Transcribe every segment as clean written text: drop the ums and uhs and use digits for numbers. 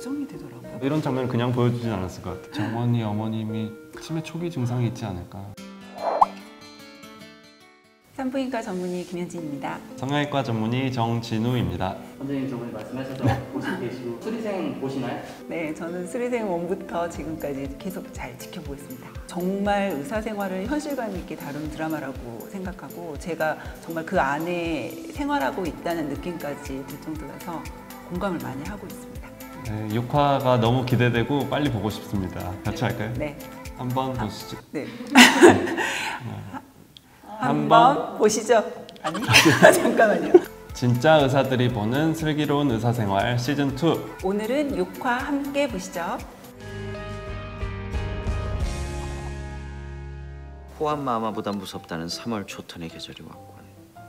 걱정이 되더라고요. 이런 장면을 그냥 보여주진 않았을 것 같아요. 정원이 어머님이 치매 초기 증상이 있지 않을까. 산부인과 전문의 김현진입니다. 성형외과 전문의 정진우입니다. 원장님 저번에 말씀하셔서 보시고 계시고 수리생 보시나요? 네, 저는 수리생 1부터 지금까지 계속 잘 지켜보고 있습니다. 정말 의사생활을 현실감 있게 다룬 드라마라고 생각하고 제가 정말 그 안에 생활하고 있다는 느낌까지 들 정도라서 공감을 많이 하고 있습니다. 네, 6화가 너무 기대되고 빨리 보고 싶습니다. 같이 할까요? 네. 한번 보시죠. 네. 한번 한번 보시죠. 아니, 잠깐만요. 진짜 의사들이 보는 슬기로운 의사생활 시즌2. 오늘은 6화 함께 보시죠. 호암마마보다 무섭다는 3월 초턴의 계절이 왔군.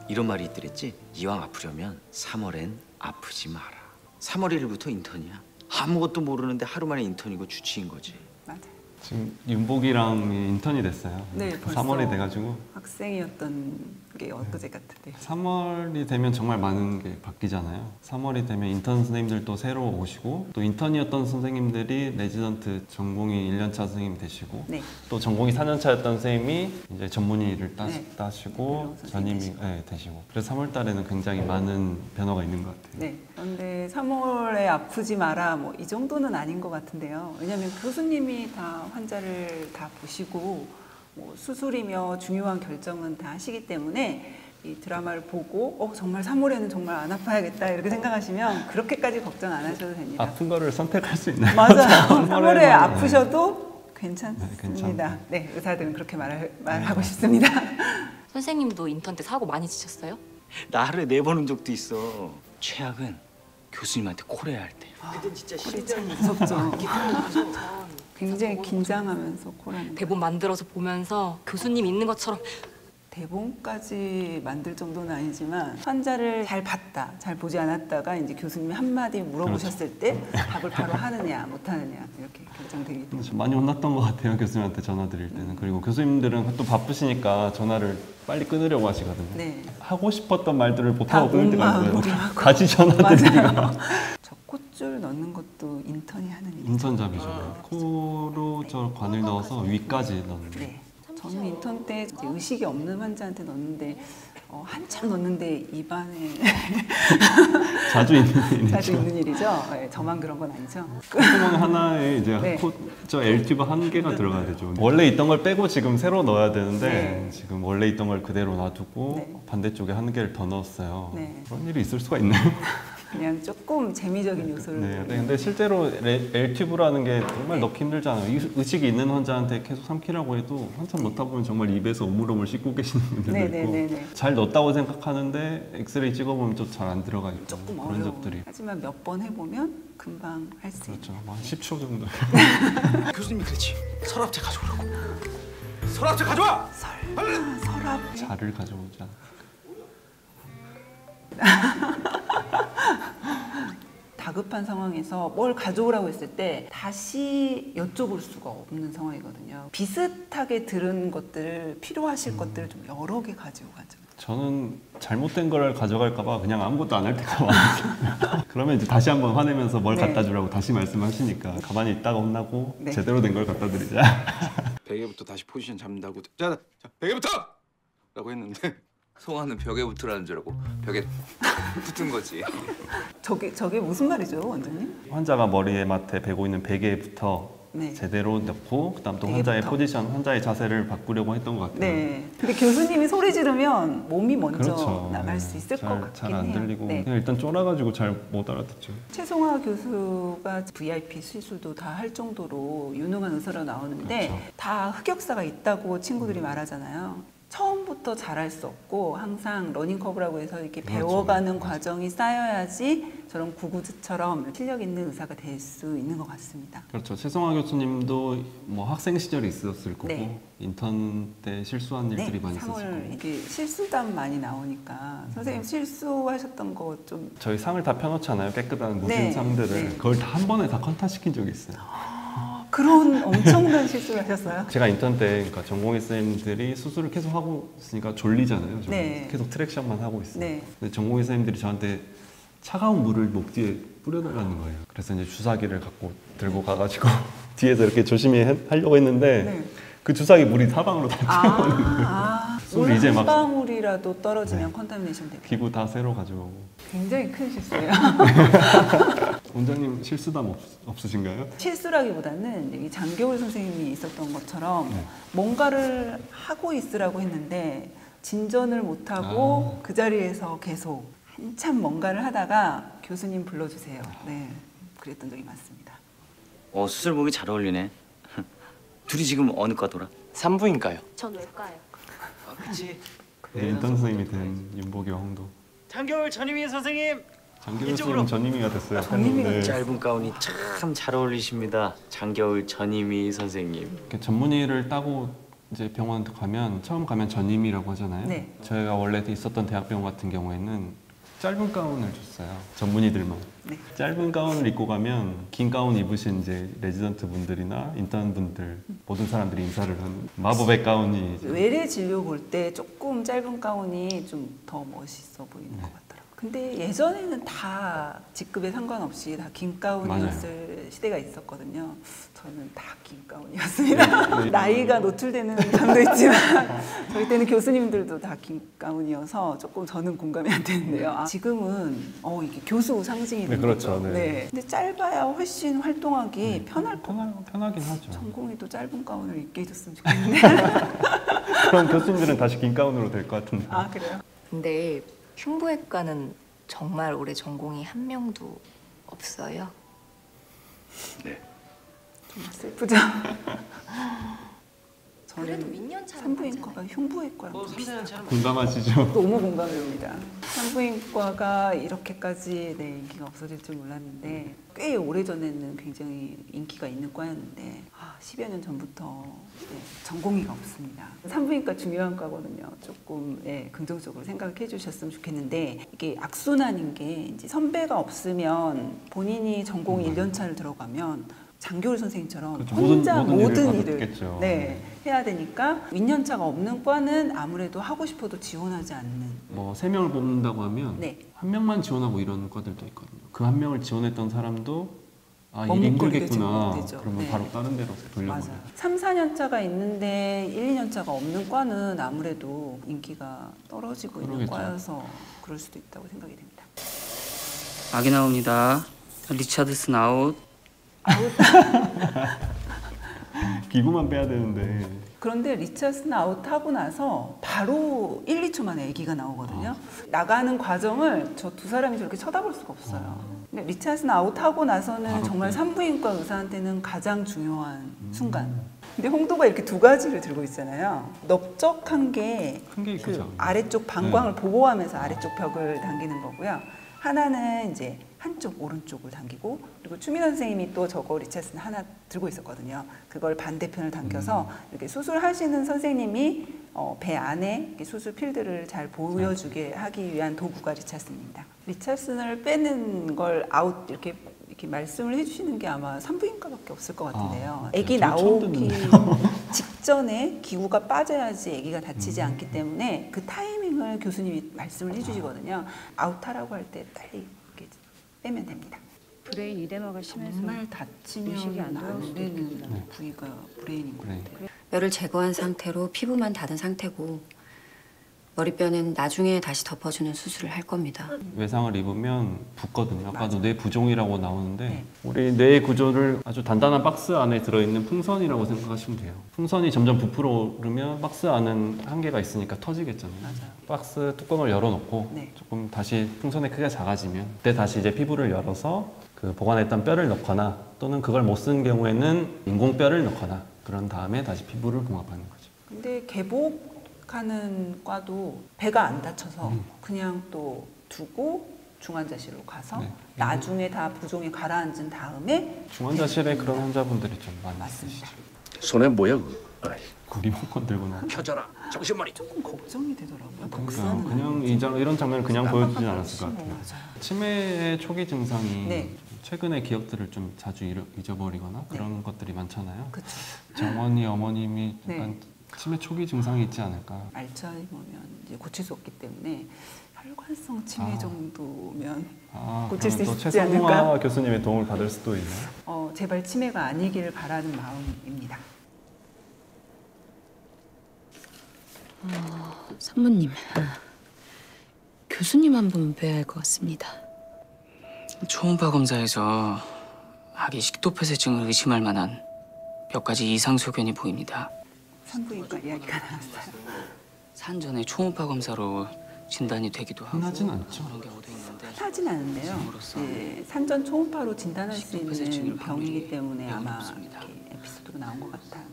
이런 말이 있더랬지. 이왕 아프려면 3월엔 아프지 마라. 3월 1일부터 인턴이야. 아무것도 모르는데 하루 만에 인턴이고 주치인 거지. 맞아요. 지금 윤복이랑 인턴이 됐어요. 네, 벌써 3월이 돼가지고 학생이었던 게 엊그제 같은데. 3월이 되면 정말 많은 게 바뀌잖아요. 3월이 되면 인턴 선생님들도 새로 오시고 또 인턴이었던 선생님들이 레지던트 전공의 1년차 선생님이 되시고 네. 또 전공이 4년차였던 선생님이 이제 전문의를 네. 따시고 선생님 전임이 되시고 그래서 3월 달에는 굉장히 많은 변화가 있는 것 같아요. 네. 그런데 3월에 아프지 마라 뭐 이 정도는 아닌 것 같은데요. 왜냐하면 교수님이 다 환자를 다 보시고 뭐 수술이며 중요한 결정은 다 하시기 때문에 이 드라마를 보고 정말 3월에는 정말 안 아파야겠다 이렇게 생각하시면 그렇게까지 걱정 안 하셔도 됩니다. 아픈 거를 선택할 수 있나요? 맞아요. 3월에 3월에만, 아프셔도 괜찮습니다. 괜찮다. 네, 의사들은 그렇게 말하고 싶습니다. 선생님도 인턴 때 사고 많이 치셨어요? 나 하루에 4번 온 적도 있어. 최악은 교수님한테 콜해야 할 때. 그때 진짜 콜이 참 무섭죠. 굉장히 긴장하면서 콜하는 대본 만들어서 보면서 교수님 있는 것처럼 대본까지 만들 정도는 아니지만 환자를 잘 봤다, 잘 보지 않았다가 이제 교수님이 한마디 물어보셨을 때 답을 바로 하느냐 못하느냐 이렇게 결정되기 좀 많이 혼났던 것 같아요. 교수님한테 전화 드릴 때는. 그리고 교수님들은 또 바쁘시니까 전화를 빨리 끊으려고 하시거든요. 네. 하고 싶었던 말들을 다 못하고 끊을 때가 있어요. 옥마음으로 하고. 다시 전화 드리기가. 저 콧줄 넣는 것도 인턴이 하는 일이죠. 인턴잡이죠. 코로 저 관을 넣어서 위까지 넣는. 네. 저는 인턴 때 이제 의식이 없는 환자한테 넣는데 한참 넣는데 입안에 자주 있는 일이죠. 자주 있는 일이죠. 네, 저만 그런 건 아니죠. 콧구멍 하나에 이제 네. 저 L튜브 한 개가 들어가야 되죠. 원래 있던 걸 빼고 지금 새로 넣어야 되는데 네. 지금 원래 있던 걸 그대로 놔두고 네. 반대쪽에 한 개를 더 넣었어요. 네. 그런 일이 있을 수가 있나요? 그냥 조금 재미적인 요소를. 네, 근데 실제로 L튜브라는 게 정말 넣기 힘들잖아요. 의식이 있는 환자한테 계속 삼키라고 해도 한참 넣다 보면 정말 입에서 오물오물 씻고 계시는 분들도 네. 있고 잘 넣었다고 생각하는데 엑스레이 찍어보면 좀 잘 안 들어가 있고 조금 그런 어려워. 적들이. 하지만 몇 번 해보면 금방 할 수 있죠. 그렇죠. 한 10초 정도. 교수님이 그랬지. 서랍채 가져오라고. 서랍채 가져와! 서랍. 자를 가져오자. 다급한 상황에서 뭘 가져오라고 했을 때 다시 여쭤볼 수가 없는 상황이거든요. 비슷하게 들은 것들을 필요하실 것들을 좀 여러 개 가지고 가죠. 저는 잘못된 걸 가져갈까봐 그냥 아무것도 안 할 때가 많아요. 그러면 이제 다시 한번 화내면서 뭘 네. 갖다 주라고 다시 말씀하시니까 가만히 있다가 혼나고 네. 제대로 된 걸 갖다 드리자. 베개부터 다시 포지션 잡는다고 자 베개부터! 라고 했는데 송아는 벽에 붙으라는 줄 알고 벽에 붙은 거지. 저게 무슨 말이죠, 원장님? 환자가 머리에 맡에 베고 있는 베개부터 네. 제대로 넣고 그다음 또 베개부터. 환자의 포지션, 환자의 자세를 바꾸려고 했던 것 같아요. 네. 근데 교수님이 소리 지르면 몸이 먼저 그렇죠. 나갈 수 있을 것 같긴 잘 안 해요. 들리고 네. 그냥 일단 쫄아가지고 잘 못 알아듣죠. 최송화 교수가 VIP 시술도 다 할 정도로 유능한 의사로 나오는데 그렇죠. 다 흑역사가 있다고 친구들이 말하잖아요. 처음부터 잘할 수 없고 항상 러닝 커브라고 해서 이렇게 그렇죠. 배워가는 과정이 쌓여야지 저런 구구즈처럼 실력 있는 의사가 될 수 있는 것 같습니다. 그렇죠. 최성화 교수님도 뭐 학생 시절이 있었을 거고 네. 인턴 때 실수한 일들이 많이 있었을 3월 거고 이게 실수담 많이 나오니까 선생님 실수하셨던 거 좀 저희 상을 다 펴놓잖아요. 깨끗한 모든 네. 상들을 네. 그걸 다 한 번에 다 컨타시킨 적이 있어요. 그런 엄청난 실수를 하셨어요? 제가 인턴 때 그러니까 전공의 선생님들이 수술을 계속 하고 있으니까 졸리잖아요. 저는. 네. 계속 트랙션만 하고 있어요. 네. 근데 전공의 선생님들이 저한테 차가운 물을 목 뒤에 뿌려달라는 거예요. 그래서 이제 주사기를 들고 가가지고 뒤에서 이렇게 조심히 하려고 했는데 네. 그 주사기 물이 사방으로 다 술 물 이제 한 막 방울이라도 떨어지면 네. 컨타미네이션 되고. 기구 다 새로 가져오고. 굉장히 큰 실수예요. 원장님 실수담 없으신가요? 실수라기보다는 여기 장겨울 선생님이 있었던 것처럼 네. 뭔가를 하고 있으라고 했는데 진전을 못하고 그 자리에서 계속 한참 뭔가를 하다가 교수님 불러주세요. 네, 그랬던 적이 많습니다. 수술복이 잘 어울리네. 둘이 지금 어느 과더라? 산부인과요. 전 외과요. 그치. 네, 인턴 선생님이 된 윤복이와 홍도. 장겨울 전희미 선생님. 장기훈 이쪽으로. 선생님 전임이가 됐어요. 전임이가 네. 짧은 가운이 참 잘 어울리십니다. 장겨울 전희미 선생님. 이렇게 전문의를 따고 이제 병원 가면 처음 가면 전임이라고 하잖아요. 네. 저희가 원래 있었던 대학병원 같은 경우에는 짧은 가운을 줬어요. 전문의들만. 네. 짧은 가운을 입고 가면 긴 가운 입으신 이제 레지던트 분들이나 인턴 분들 모든 사람들이 인사를 하는 마법의 가운이 이제 외래 진료 볼 때 조금 짧은 가운이 좀 더 멋있어 보이는 것 같더라고요. 근데 예전에는 다 직급에 상관없이 다 긴 가운이었을 시대가 있었거든요. 저는 다 긴 가운이었습니다. 네. 나이가 노출되는 점도 있지만 저희 때는 교수님들도 다 긴 가운이어서 조금 저는 공감이 안 되는데요. 지금은 이게 교수 상징이 네, 되는 그렇죠. 거죠. 네. 근데 짧아야 훨씬 활동하기 편할 것 같아요. 편하긴 하죠. 전공의도 짧은 가운을 입게 해줬으면 좋겠는데. 그럼 교수님들은 다시 긴 가운으로 될 것 같은데. 아 그래요? 근데 흉부외과는 정말 올해 전공이 한 명도 없어요. 좀 슬프죠? 그래도 저는 민년차는 산부인과가 흉부외과랑 좀 비슷해요. 공감하시죠? 너무 공감됩니다. 산부인과가 이렇게까지 인기가 없어질 줄 몰랐는데 꽤 오래전에는 굉장히 인기가 있는 과였는데 10여 년 전부터 전공의가 없습니다. 산부인과 중요한 과거든요. 조금 긍정적으로 생각해 주셨으면 좋겠는데 이게 악순환인 게 이제 선배가 없으면 본인이 전공 1년차를 들어가면 장겨울 선생님처럼 그렇죠. 혼자 모든 일을 모든 일을 받았겠죠. 해야 되니까 윈년차가 없는 과는 아무래도 하고 싶어도 지원하지 않는. 뭐 3명을 뽑는다고 하면 네. 한 명만 지원하고 이런 과들도 있거든요. 그 한 명을 지원했던 사람도 일이 머뭇거리게 힘들겠구나. 되죠. 그러면 네. 바로 다른 데로 돌려보내요. 맞아요. 3, 4년차가 있는데 1, 2년차가 없는 과는 아무래도 인기가 떨어지고 있는 그러겠죠. 과여서 그럴 수도 있다고 생각이 됩니다. 아기 나옵니다. 리차드슨 아웃. 기구만 빼야 되는데 그런데 리차슨 아웃하고 나서 바로 1, 2초 만에 아기가 나오거든요. 나가는 과정을 저 두 사람이 저렇게 쳐다볼 수가 없어요. 근데 리차슨 아웃하고 나서는 바로 정말 그- 산부인과 의사한테는 가장 중요한 순간. 근데 홍도가 이렇게 두 가지를 들고 있잖아요. 넓적한 게 큰 게 그 그죠. 아래쪽 방광을 보호하면서 아래쪽 벽을 당기는 거고요. 하나는 이제 한쪽 오른쪽을 당기고 그리고 추민호 선생님이 또 저거 리차슨 하나 들고 있었거든요. 그걸 반대편을 당겨서 이렇게 수술하시는 선생님이 배 안에 이렇게 수술 필드를 잘 보여주게 하기 위한 도구가 리차슨입니다. 리차슨을 빼는 걸 아웃 이렇게 말씀을 해주시는 게 아마 산부인과밖에 없을 것 같은데요. 아기 저 처음 나오기 듣는데요. 직전에 기구가 빠져야지 아기가 다치지 않기 때문에 그 타이밍을 교수님이 말씀을 해주시거든요. 아웃하라고 할 때 빨리 이렇게 빼면 됩니다. 브레인 이데마가 심해서 정말 의식이 다치면 안 돌아올 안 수도 되는 있겠구나. 부위가 브레인인 것 브레인. 같아요. 뼈를 제거한 상태로 피부만 닫은 상태고 머리뼈는 나중에 다시 덮어주는 수술을 할 겁니다. 외상을 입으면 붓거든요. 아까도 뇌 부종이라고 나오는데 네. 우리 뇌의 구조를 아주 단단한 박스 안에 들어있는 풍선이라고 생각하시면 돼요. 풍선이 점점 부풀어 오르면 박스 안은 한계가 있으니까 터지겠잖아요. 맞아요. 박스 뚜껑을 열어놓고 네. 조금 다시 풍선의 크기가 작아지면 그때 다시 이제 피부를 열어서 그 보관했던 뼈를 넣거나 또는 그걸 못 쓴 경우에는 인공뼈를 넣거나 그런 다음에 다시 피부를 공합하는 거죠. 근데 개복하는 과도 배가 안 다쳐서 그냥 또 두고 중환자실로 가서 네. 나중에 다 부종이 가라앉은 다음에 중환자실에 그런 환자분들이 좀 많이 맞습니다. 있으시죠. 손에 뭐야 그거? 아이, 그 리모컨 들고 나와. 켜져라. 정신머리. 조금 걱정이 되더라고요. 그러니까 복사는 그냥 아니지. 이런 장면을 그냥 보여주진 깜빡깜빡 않았을 것 같아요. 맞아요. 치매의 초기 증상이 네. 최근에 기억들을 좀 자주 잊어버리거나 그런 것들이 많잖아요. 그렇죠. 정원이 어머님이 네. 약간 치매 초기 증상이 있지 않을까. 알츠하이머면 이제 고칠 수 없기 때문에 혈관성 치매 정도면 아, 고칠 수 그럼 또 있지 않을까? 최성화 교수님의 도움을 받을 수도 있나요? 제발 치매가 아니기를 바라는 마음입니다. 산모님, 교수님 한 분 뵈야 할 것 같습니다. 초음파 검사에서 아기 식도폐쇄증을 의심할 만한 몇 가지 이상 소견이 보입니다. 산부인과 이야기가 나왔어요. 산전에 초음파 검사로 진단이 되기도 하고 흔하진 않죠. 그런 경우도 있는데 하진 않은데요. 지금으로서 산전 초음파로 진단할 수 식도폐쇄증일 있는 병이기 확률이 때문에 매우 아마 높습니다. 이렇게 에피소드가 나온 것 같아요.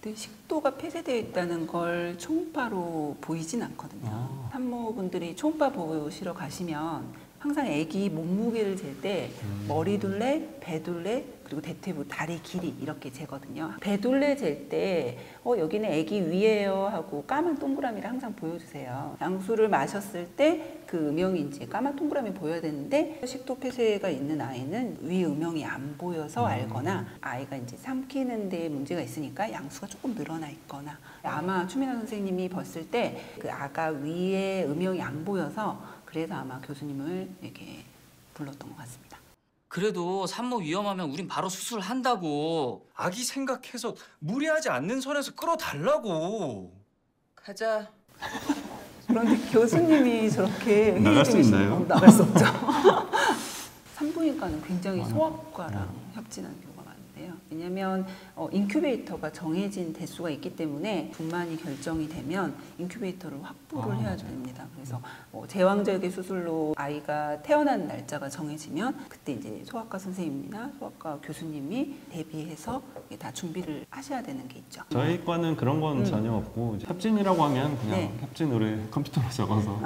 근데 식도가 폐쇄되어 있다는 걸 초음파로 보이진 않거든요. 산모분들이 초음파 보시러 가시면 항상 아기 몸무게를 잴 때 머리둘레, 배둘레, 그리고 대퇴부, 다리 길이 이렇게 재거든요. 배둘레 잴 때 여기는 아기 위에요 하고 까만 동그라미를 항상 보여주세요. 양수를 마셨을 때 그 음영이 이제 까만 동그라미 보여야 되는데 식도 폐쇄가 있는 아이는 위 음영이 안 보여서 알거나 아이가 이제 삼키는 데 문제가 있으니까 양수가 조금 늘어나 있거나 아마 추민아 선생님이 봤을 때 그 아가 위에 음영이 안 보여서 그래서 아마 교수님을 이렇게 불렀던 것 같습니다. 그래도 산모 위험하면 우린 바로 수술한다고. 아기 생각해서 무리하지 않는 선에서 끌어달라고. 가자. 그런데 교수님이 저렇게 나갈 수 회의적이시면 있나요? 나갈 수 없죠. 산부인과는 굉장히 소아과랑 협진하는 경우가 많은데요. 왜냐하면 인큐베이터가 정해진 대수가 있기 때문에 분만이 결정이 되면 인큐베이터를 확보를 해야 됩니다. 그래서 제왕절개 수술로 아이가 태어난 날짜가 정해지면 그때 이제 소아과 선생님이나 소아과 교수님이 대비해서 다 준비를 하셔야 되는 게 있죠. 저희 과는 그런 건 전혀 없고 이제 협진이라고 하면 그냥 네. 협진으로 컴퓨터로 적어서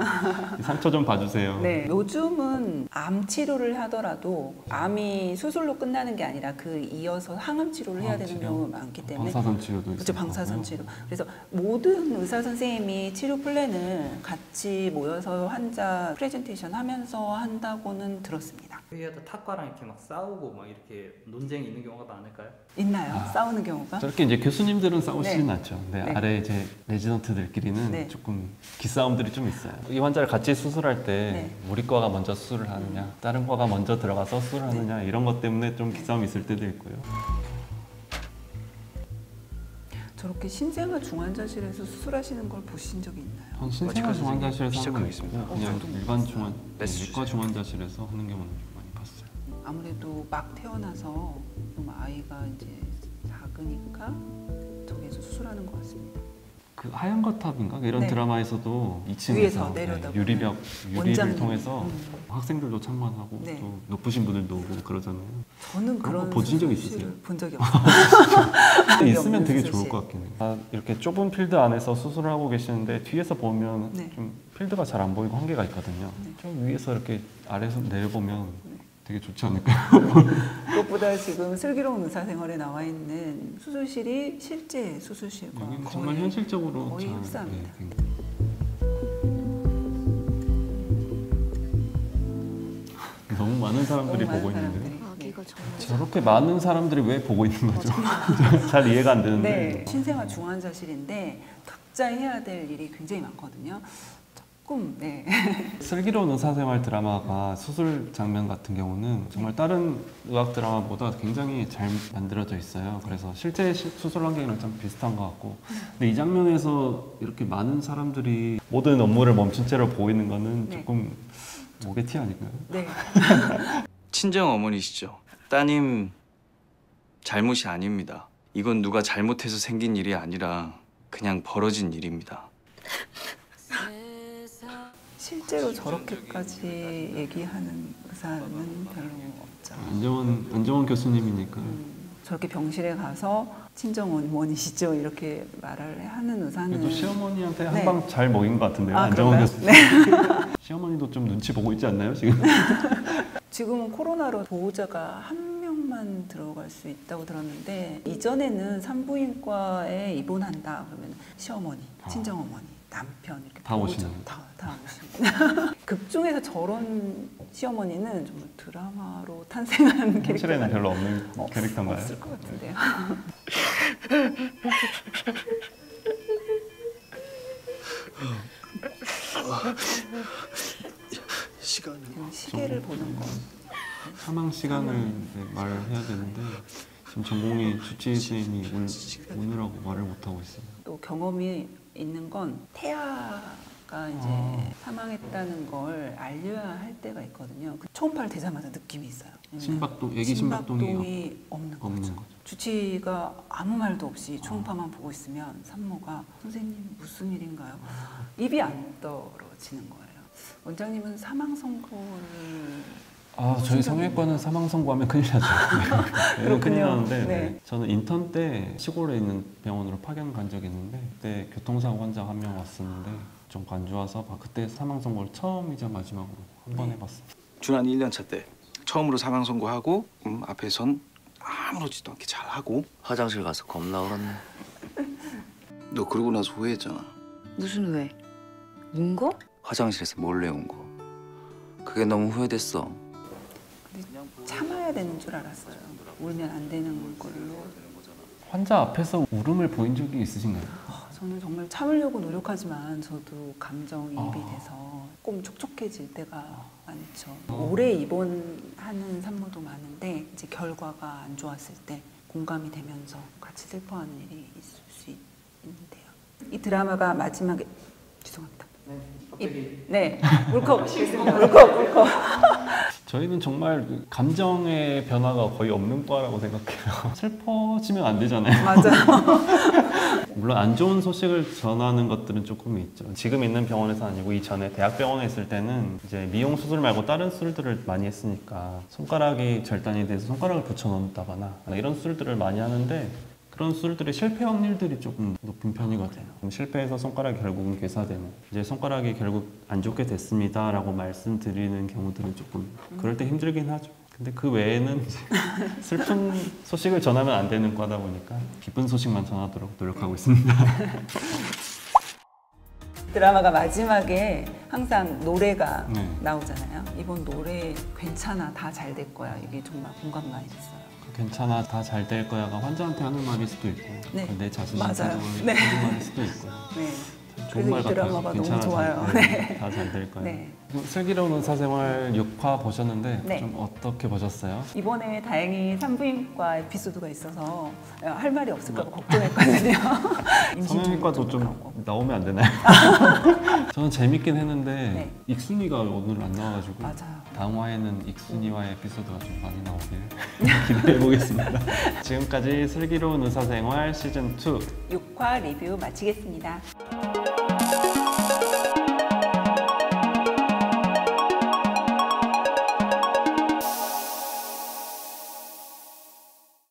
상처 좀 봐주세요. 네, 요즘은 암 치료를 하더라도 암이 수술로 끝나는 게 아니라 그 이어서 항암 치료를 해야 되는 치료? 경우가 많기 때문에 방사선 치료도 그렇죠, 있을 방사선 거고요. 치료. 그래서 모든 의사 선생님이 치료 플랜을 같이 모여서 환자 프레젠테이션 하면서 한다고는 들었습니다. 회의하다 탁과랑 이렇게 막 싸우고 막 이렇게 논쟁이 있는 경우가 많을까요? 있나요? 싸우는 경우가? 저렇게 이제 교수님들은 싸우시진 네. 않죠. 근데 네. 아래 이제 레지던트들끼리는 네. 조금 기싸움들이 좀 있어요. 이 환자를 같이 수술할 때 네. 우리 과가 먼저 수술을 하느냐, 다른 과가 먼저 들어가서 수술을 하느냐 이런 것 때문에 좀 기싸움이 있을 때도 있고요. 저렇게 신생아 중환자실에서 수술하시는 걸 보신 적이 있나요? 전 신생아 중환자실에서 하는 건 있고 그냥 저도 일반 중환, 메스 내과 중환자실에서 하는 경우는 좀 많이 봤어요. 아무래도 막 태어나서 좀 아이가 이제 작으니까 저기서 수술하는 것 같습니다. 그 하얀 거탑인가 이런 네. 드라마에서도 2층에서 위에서 내려다보는 유리를 원장님. 통해서 학생들도 참관하고 네. 또 높으신 분들도 오고 그러잖아요. 저는 그런 보신 적 수술실을 있으세요? 본 적이 없어요. 있으면 되게 수술실. 좋을 것 같긴 해요. 이렇게 좁은 필드 안에서 수술을 하고 계시는데 뒤에서 보면 네. 좀 필드가 잘 안 보이고 한계가 있거든요. 좀 위에서 이렇게 아래에서 내려보면 되게 좋지 않을까요? 그것보다 지금 슬기로운 의사생활에 나와 있는 수술실이 실제 수술실과 여기는 거의, 정말 현실적으로 거의 잘, 흡사합니다. 너무 많은 사람들이 너무 보고 많은 있는데 사람들이. 저렇게 많은 사람들이 왜 보고 있는 거죠? 잘 이해가 안 되는데. 네, 신생아 중환자실인데 각자 해야 될 일이 굉장히 많거든요. 조금 슬기로운 의사생활 드라마가 수술 장면 같은 경우는 정말 다른 의학 드라마보다 굉장히 잘 만들어져 있어요. 그래서 실제 수술 환경이랑 좀 비슷한 것 같고 근데 이 장면에서 이렇게 많은 사람들이 모든 업무를 멈춘 채로 보이는 거는 네. 조금 목의 티 아닐까요? 네. 친정 어머니시죠. 따님 잘못이 아닙니다. 이건 누가 잘못해서 생긴 일이 아니라 그냥 벌어진 일입니다. 실제로 저렇게까지 얘기하는 의사는 별로 없죠. 안정원 교수님이니까 저렇게 병실에 가서 친정 어머니시죠 이렇게 말을 하는 의사는 그래도 시어머니한테 네. 한 방 잘 먹인 것 같은데요. 아, 안정원 그런가요? 교수님. 시어머니도 좀 눈치 보고 있지 않나요 지금? 지금은 코로나로 보호자가 한 명만 들어갈 수 있다고 들었는데 이전에는 산부인과에 입원한다 그러면 시어머니, 친정어머니, 남편 이렇게 다 보호자 오시나요? 다 오시고 극 중에서 저런 시어머니는 정말 드라마로 탄생한 캐릭터가 현실에는 별로 없는 캐릭터인가요? 없을 것 같은데요. 보는 거. 사망 시간을 이제 말을 해야 되는데 지금 전공의 주치의 선생님이 오느라고 말을 못 하고 있어요. 또 경험이 있는 건 태아가 이제 사망했다는 걸 알려야 할 때가 있거든요. 그 초음파를 대자마자 느낌이 있어요. 심박동, 애기 심박동이 없는 거죠. 주치의가 아무 말도 없이 초음파만 보고 있으면 산모가 선생님 무슨 일인가요? 입이 안 떨어지는 거예요. 원장님은 사망 선고를 저희 성형외과는 사망 선고하면 큰일 나죠. 네. 큰일 나는데 네. 저는 인턴 때 시골에 있는 병원으로 파견 간 적이 있는데 그때 교통사고 환자 한 명 왔었는데 좀 안 좋아서 그때 사망 선고를 처음이자 마지막으로 한 번 해봤습니다. 준환 1년차 때 처음으로 사망 선고하고 앞에선 아무렇지도 않게 잘하고 화장실 가서 겁나 울었네. 너 그러고 나서 후회했잖아. 무슨 왜? 운 거? 화장실에서 몰래 온 거. 그게 너무 후회됐어. 참아야 되는 줄 알았어요. 울면 안 되는 걸로. 환자 앞에서 울음을 보인 적이 있으신가요? 저는 정말 참으려고 노력하지만 저도 감정이입이 돼서 꼭 촉촉해질 때가 많죠. 오래 입원하는 산모도 많은데 이제 결과가 안 좋았을 때 공감이 되면서 같이 슬퍼하는 일이 있을 수 있는데요. 이 드라마가 마지막에 죄송합니다. 네, 울컥 있습니다. 울컥. 저희는 정말 감정의 변화가 거의 없는 과라고 생각해요. 슬퍼지면 안 되잖아요. 맞아요. 물론 안 좋은 소식을 전하는 것들은 조금 있죠. 지금 있는 병원에서 아니고 이전에 대학병원에 있을 때는 이제 미용 수술 말고 다른 수술들을 많이 했으니까 손가락이 절단이 돼서 손가락을 붙여놓는다거나 이런 수술들을 많이 하는데 그런 수술들의 실패 확률들이 조금 높은 편이거든요. 실패해서 손가락이 결국은 괴사되는, 이제 손가락이 결국 안 좋게 됐습니다라고 말씀드리는 경우들은 조금 그럴 때 힘들긴 하죠. 근데 그 외에는 이제 슬픈 소식을 전하면 안 되는 과다 보니까 기쁜 소식만 전하도록 노력하고 있습니다. 드라마가 마지막에 항상 노래가 네. 나오잖아요. 이번 노래 괜찮아, 다 잘 될 거야. 이게 정말 공감 많이 됐어요. 괜찮아, 다 잘 될 거야가 환자한테 하는 말일 수도 있고 네. 내 자신한테 맞아요. 하는 네. 말일 수도 있고 네. 좋은 말 그래서 이 같아요. 드라마가 괜찮아, 너무 좋아요. 다 잘 될 거야. 네. 슬기로운 의사생활 6화 보셨는데 네. 좀 어떻게 보셨어요? 이번에 다행히 산부인과 에피소드가 있어서 할 말이 없을까 봐 걱정했거든요. 성형외과도 좀 나오면 안 되나요? 저는 재밌긴 했는데 네. 익순이가 오늘 안 나와가지고 맞아요. 다음 화에는 익순이와의 에피소드가 좀 많이 나오길 기대해 보겠습니다. 지금까지 슬기로운 의사생활 시즌 2 6화 리뷰 마치겠습니다.